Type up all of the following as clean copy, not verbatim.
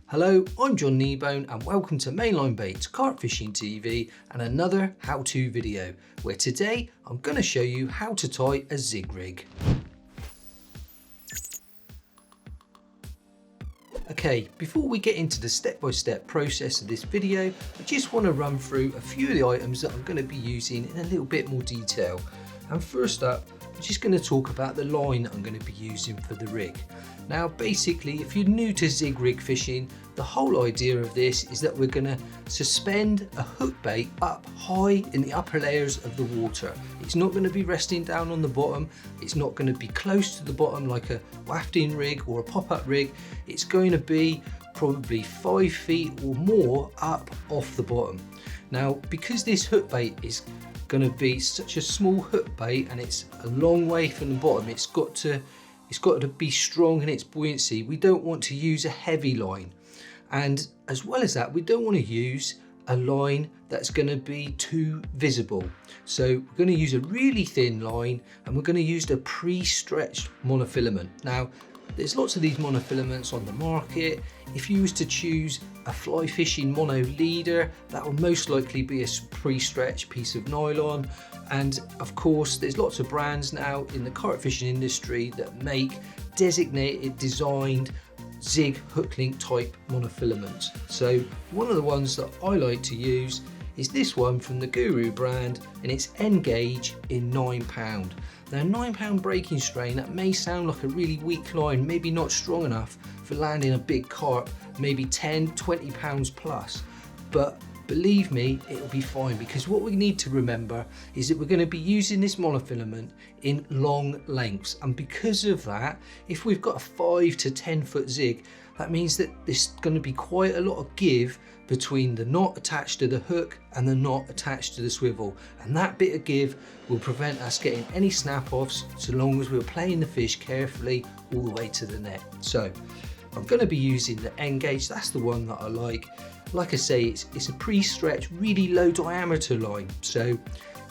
Hello, I'm John Kneebone and welcome to Mainline Baits Carp Fishing TV and another how-to video where today I'm going to show you how to tie a Zig rig. Okay, before we get into the step-by-step process of this video, I just want to run through a few of the items that I'm going to be using in a little bit more detail. And first up, I'm just going to talk about the line that I'm going to be using for the rig. Now basically, if you're new to Zig rig fishing, the whole idea of this is that we're going to suspend a hook bait up high in the upper layers of the water. It's not going to be resting down on the bottom, it's not going to be close to the bottom like a wafting rig or a pop-up rig. It's going to be probably 5 feet or more up off the bottom. Now because this hook bait is going to be such a small hook bait and it's a long way from the bottom, it's got to be strong in its buoyancy. We don't want to use a heavy line, and as well as that, we don't want to use a line that's going to be too visible. So we're going to use a really thin line and we're going to use the pre-stretched monofilament. Now there's lots of these monofilaments on the market. If you was to choose a fly fishing mono leader, that will most likely be a pre-stretched piece of nylon. And of course, there's lots of brands now in the carp fishing industry that make designated, designed Zig hook link type monofilaments. So one of the ones that I like to use is this one from the Guru brand, and it's N gauge in £9. Now £9 breaking strain, that may sound like a really weak line, maybe not strong enough for landing a big carp, maybe 10, 20 pounds plus, but believe me, it'll be fine, because what we need to remember is that we're going to be using this monofilament in long lengths, and because of that, if we've got a 5 to 10 foot zig, that means that there's going to be quite a lot of give between the knot attached to the hook and the knot attached to the swivel, and that bit of give will prevent us getting any snap-offs so long as we're playing the fish carefully all the way to the net. So I'm going to be using the N gauge, that's the one that I like. Like I say, it's a pre-stretched, really low diameter line, so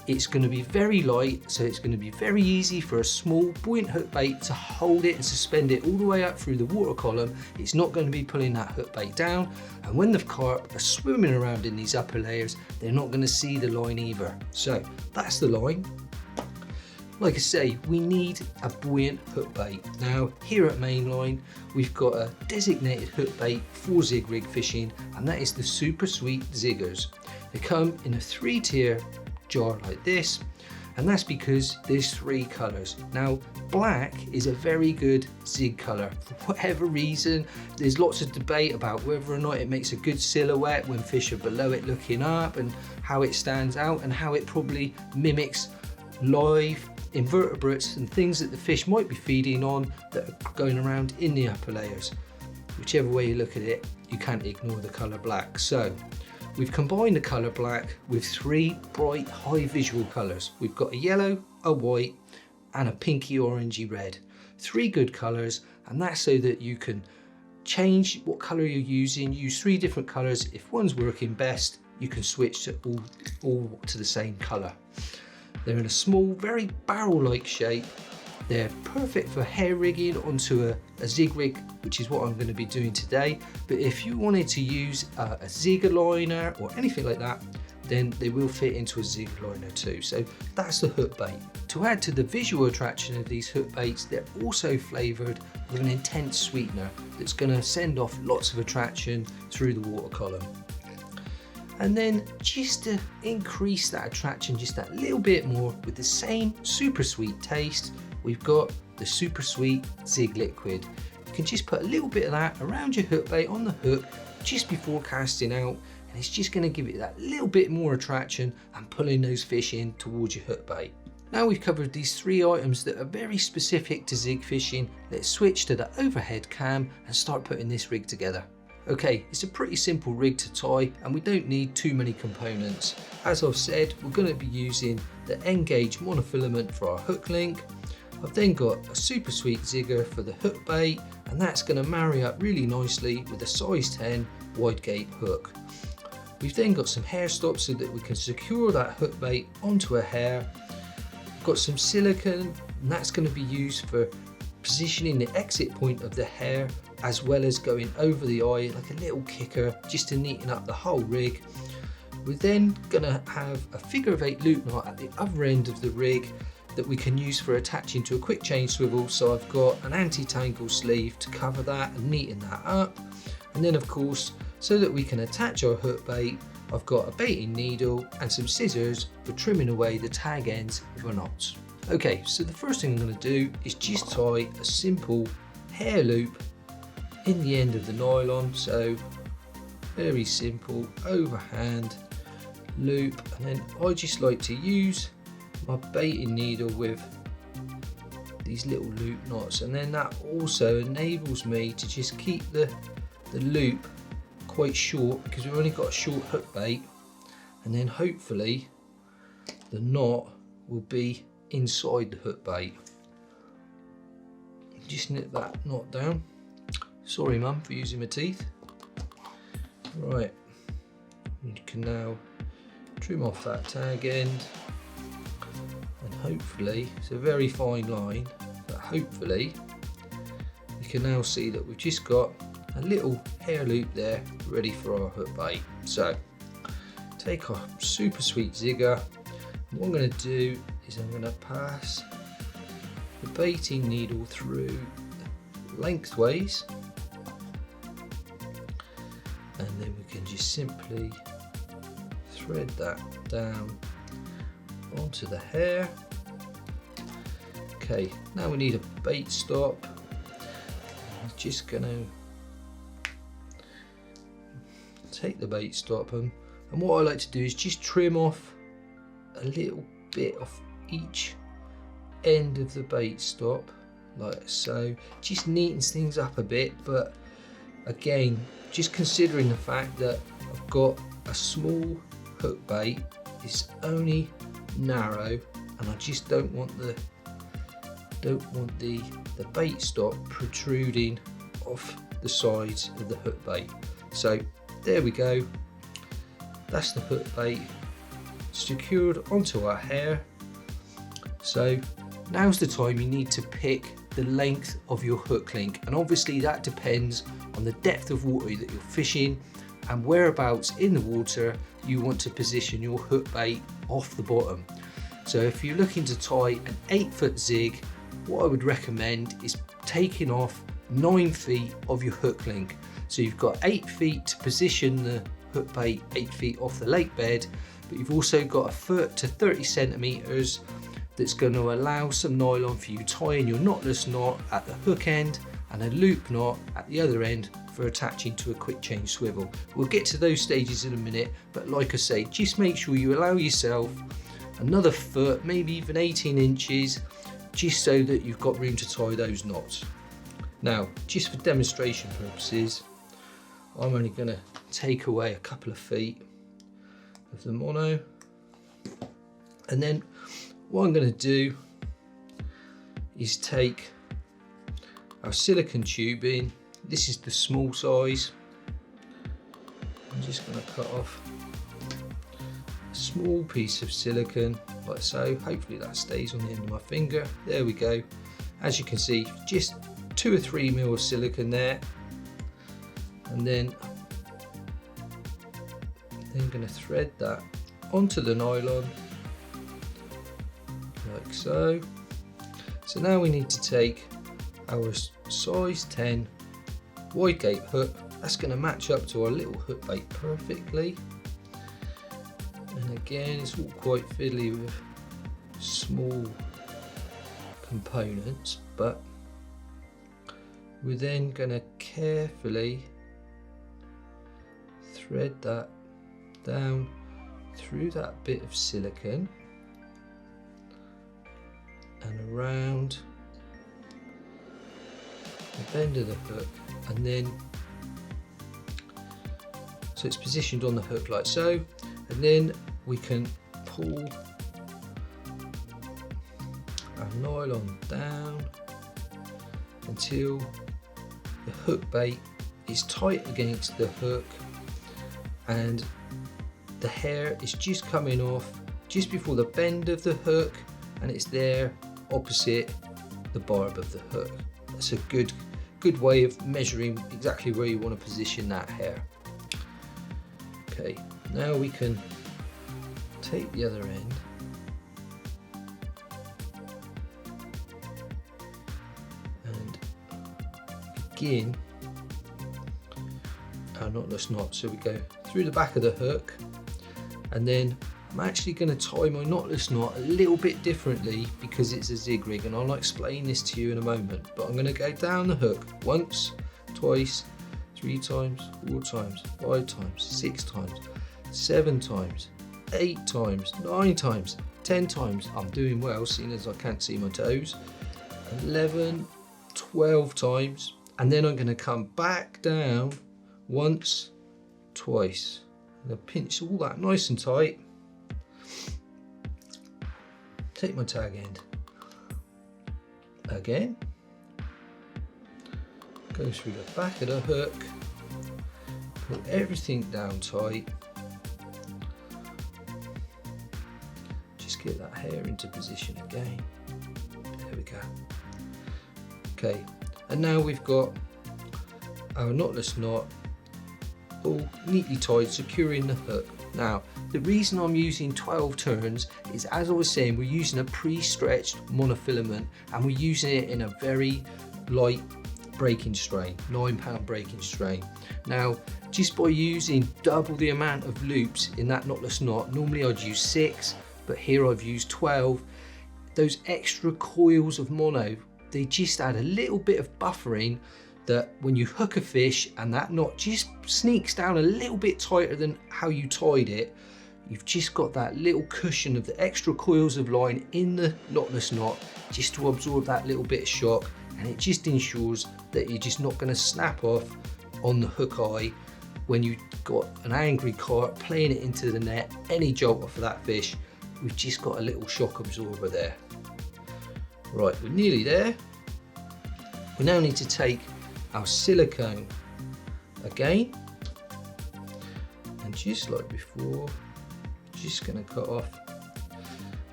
it's going to be very light, so it's going to be very easy for a small buoyant hook bait to hold it and suspend it all the way up through the water column. It's not going to be pulling that hook bait down, and when the carp are swimming around in these upper layers, they're not going to see the line either. So that's the line. Like I say, we need a buoyant hook bait. Now here at Mainline, we've got a designated hook bait for Zig rig fishing, and that is the Supa Sweet Ziggers. They come in a 3-tier jar like this, and that's because there's 3 colours. Now black is a very good zig colour. For whatever reason, there's lots of debate about whether or not it makes a good silhouette when fish are below it looking up, and how it stands out, and how it probably mimics live invertebrates and things that the fish might be feeding on that are going around in the upper layers. Whichever way you look at it, you can't ignore the colour black. So we've combined the colour black with 3 bright high visual colours. We've got a yellow, a white and a pinky orangey red. 3 good colours, and that's so that you can change what colour you're using, use 3 different colours. If one's working best, you can switch to all to the same colour. They're in a small, very barrel-like shape. They're perfect for hair rigging onto a zig rig, which is what I'm going to be doing today. But if you wanted to use a zig liner or anything like that, then they will fit into a zig liner too. So that's the hook bait. To add to the visual attraction of these hook baits, they're also flavoured with an intense sweetener that's going to send off lots of attraction through the water column. And then just to increase that attraction just that little bit more with the same super sweet taste, we've got the Supa Sweet Zig liquid. You can just put a little bit of that around your hook bait on the hook just before casting out, and it's just going to give it that little bit more attraction and pulling those fish in towards your hook bait. Now we've covered these 3 items that are very specific to zig fishing, let's switch to the overhead cam and start putting this rig together. Okay, it's a pretty simple rig to tie and we don't need too many components. As I've said, we're going to be using the N gauge monofilament for our hook link. I've then got a Supa Sweet Zigger for the hook bait, and that's going to marry up really nicely with a size 10 wide gape hook. We've then got some hair stops so that we can secure that hook bait onto a hair. We've got some silicone, and that's going to be used for positioning the exit point of the hair as well as going over the eye like a little kicker just to neaten up the whole rig. We're then gonna have a figure of 8 loop knot at the other end of the rig that we can use for attaching to a quick chain swivel. So I've got an anti-tangle sleeve to cover that and neaten that up. And then of course, so that we can attach our hook bait, I've got a baiting needle and some scissors for trimming away the tag ends of our knots. Okay, so the first thing I'm going to do is just tie a simple hair loop in the end of the nylon. So very simple overhand loop, and then I just like to use my baiting needle with these little loop knots, and then that also enables me to just keep the loop quite short because we've only got a short hook bait, and then hopefully the knot will be inside the hook bait. Just nip that knot down. Sorry mum for using my teeth. Right, you can now trim off that tag end, and hopefully, it's a very fine line, but hopefully you can now see that we've just got a little hair loop there ready for our hook bait. So take our Supa Sweet Zigger. What I'm going to do is I'm going to pass the baiting needle through lengthways, and then we can just simply thread that down onto the hair. Okay, now we need a bait stop. I'm just going to take the bait stop, and what I like to do is just trim off a little bit off each end of the bait stop like so. Just neatens things up a bit, but again, just considering the fact that I've got a small hook bait, it's only narrow, and I just don't want the bait stop protruding off the sides of the hook bait. So there we go, that's the hook bait secured onto our hair. So now's the time you need to pick the length of your hook link, and obviously that depends on the depth of water that you're fishing and whereabouts in the water you want to position your hook bait off the bottom. So if you're looking to tie an 8-foot zig, what I would recommend is taking off 9 feet of your hook link. So you've got 8 feet to position the hook bait 8 feet off the lake bed, but you've also got a foot to 30 centimeters that's going to allow some nylon for you tying your knotless knot at the hook end and a loop knot at the other end for attaching to a quick chain swivel. We'll get to those stages in a minute, but like I say, just make sure you allow yourself another foot, maybe even 18 inches, just so that you've got room to tie those knots. Now, just for demonstration purposes, I'm only going to take away a couple of feet of the mono, and then what I'm going to do is take our silicone tubing. This is the small size. I'm just going to cut off a small piece of silicone like so. Hopefully that stays on the end of my finger. There we go. As you can see, just 2 or 3 mil of silicone there, and then I'm going to thread that onto the nylon like so. So now we need to take our size 10 wide gape hook. That's going to match up to our little hook bait perfectly, and again it's all quite fiddly with small components, but we're then going to carefully thread that down through that bit of silicone and around the bend of the hook, and then so it's positioned on the hook like so, and then we can pull our nylon down until the hook bait is tight against the hook and the hair is just coming off just before the bend of the hook, and it's there opposite the barb of the hook. That's a good good way of measuring exactly where you want to position that hair. Okay, now we can take the other end and begin our knotless knot. So we go through the back of the hook, and then I'm actually going to tie my knotless knot a little bit differently because it's a zig rig, and I'll explain this to you in a moment. But I'm going to go down the hook once, twice, 3 times, 4 times, 5 times, 6 times, 7 times, 8 times, 9 times, 10 times. I'm doing well seeing as I can't see my toes. 11, 12 times, and then I'm going to come back down once, twice. I'm going to pinch all that nice and tight. Take my tag end again, go through the back of the hook, put everything down tight, just get that hair into position again. There we go. Okay, and now we've got our knotless knot all neatly tied, securing the hook. Now, the reason I'm using 12 turns is, as I was saying, we're using a pre-stretched monofilament, and we're using it in a very light breaking strain, 9-pound breaking strain. Now, just by using double the amount of loops in that knotless knot, normally I'd use 6, but here I've used 12. Those extra coils of mono, they just add a little bit of buffering, that when you hook a fish and that knot just sneaks down a little bit tighter than how you tied it, you've just got that little cushion of the extra coils of line in the knotless knot just to absorb that little bit of shock, and it just ensures that you're just not going to snap off on the hook eye when you've got an angry carp playing it into the net. Any jolt off of that fish, we've just got a little shock absorber there. Right, we're nearly there. We now need to take our silicone again, and just like before, just going to cut off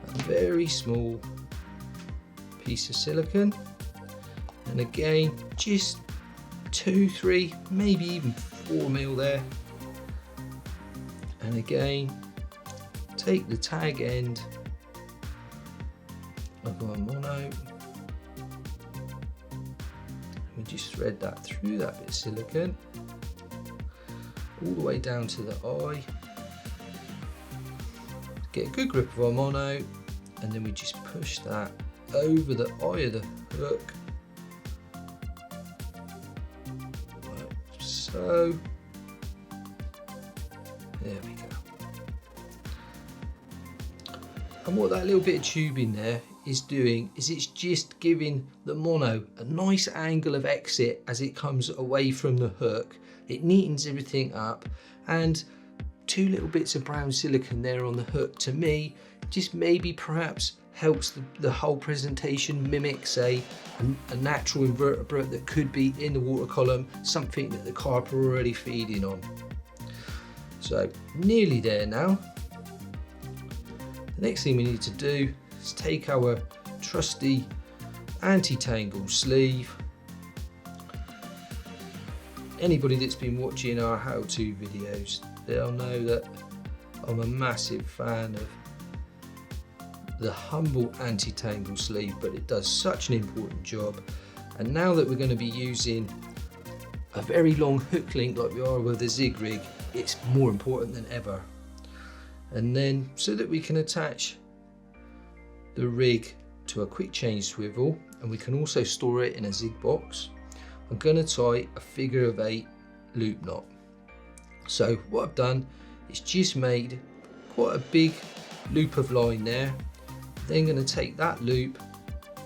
a very small piece of silicone, and again just 2, 3, maybe even 4 mil there, and again take the tag end of our mono. We just thread that through that bit of silicone all the way down to the eye. Get a good grip of our mono, and then we just push that over the eye of the hook, like so. There we go. And what that little bit of tubing there is doing is it's just giving the mono a nice angle of exit as it comes away from the hook. It neatens everything up, and 2 little bits of brown silicone there on the hook, to me, just maybe perhaps helps the whole presentation mimic, say, a natural invertebrate that could be in the water column, something that the carp are already feeding on. So nearly there now. The next thing we need to do is take our trusty anti-tangle sleeve. Anybody that's been watching our how-to videos, they'll know that I'm a massive fan of the humble anti-tangle sleeve, but it does such an important job. And now that we're going to be using a very long hook link like we are with the Zig Rig, it's more important than ever. And then, so that we can attach the rig to a quick change swivel, and we can also store it in a zig box, I'm going to tie a figure of 8 loop knot. So what I've done is just made quite a big loop of line there, then going to take that loop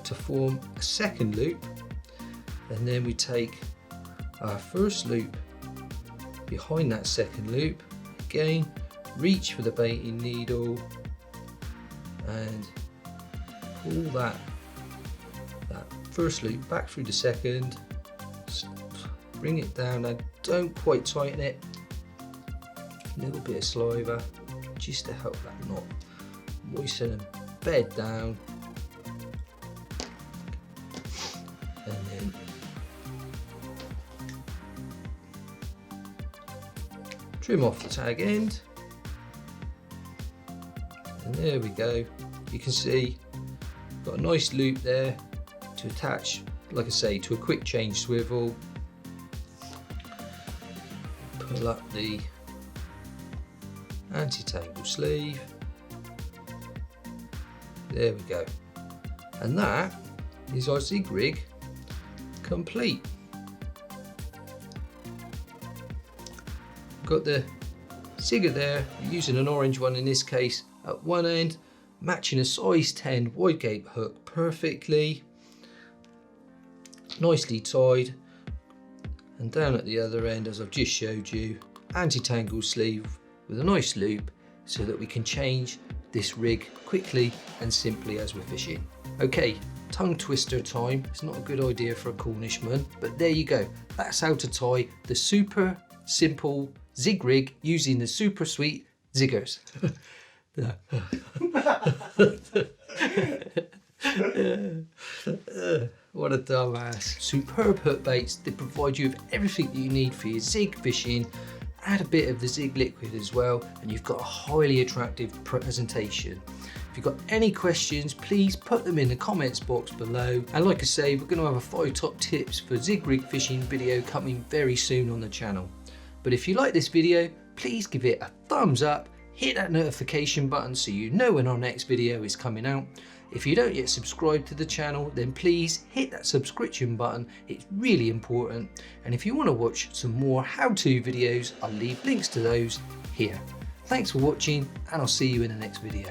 to form a second loop, and then we take our first loop behind that second loop, again reach for the baiting needle and pull that first loop back through the second, bring it down, and don't quite tighten it, a little bit of saliva just to help that knot moisten and bed down, and then trim off the tag end, and there we go. You can see got a nice loop there to attach, like I say, to a quick change swivel. Pull up the anti-tangle sleeve. There we go. And that is our Zig rig complete. Got the Zigger there, using an orange one in this case at one end, matching a size 10 wide gape hook perfectly, nicely tied, and down at the other end, as I've just showed you, anti-tangle sleeve with a nice loop so that we can change this rig quickly and simply as we're fishing. Okay, tongue twister time. It's not a good idea for a Cornishman, but there you go. That's how to tie the super simple Zig rig using the Supa Sweet Ziggers. What a dumbass. Superb hook baits. They provide you with everything that you need for your Zig fishing. Add a bit of the Zig liquid as well, and you've got a highly attractive presentation. If you've got any questions, please put them in the comments box below. And like I say, we're going to have a 5 top tips for Zig rig fishing video coming very soon on the channel. But if you like this video, please give it a thumbs up, hit that notification button so you know when our next video is coming out. If you don't yet subscribe to the channel, then please hit that subscription button. It's really important. And if you want to watch some more how-to videos, I'll leave links to those here. Thanks for watching, and I'll see you in the next video.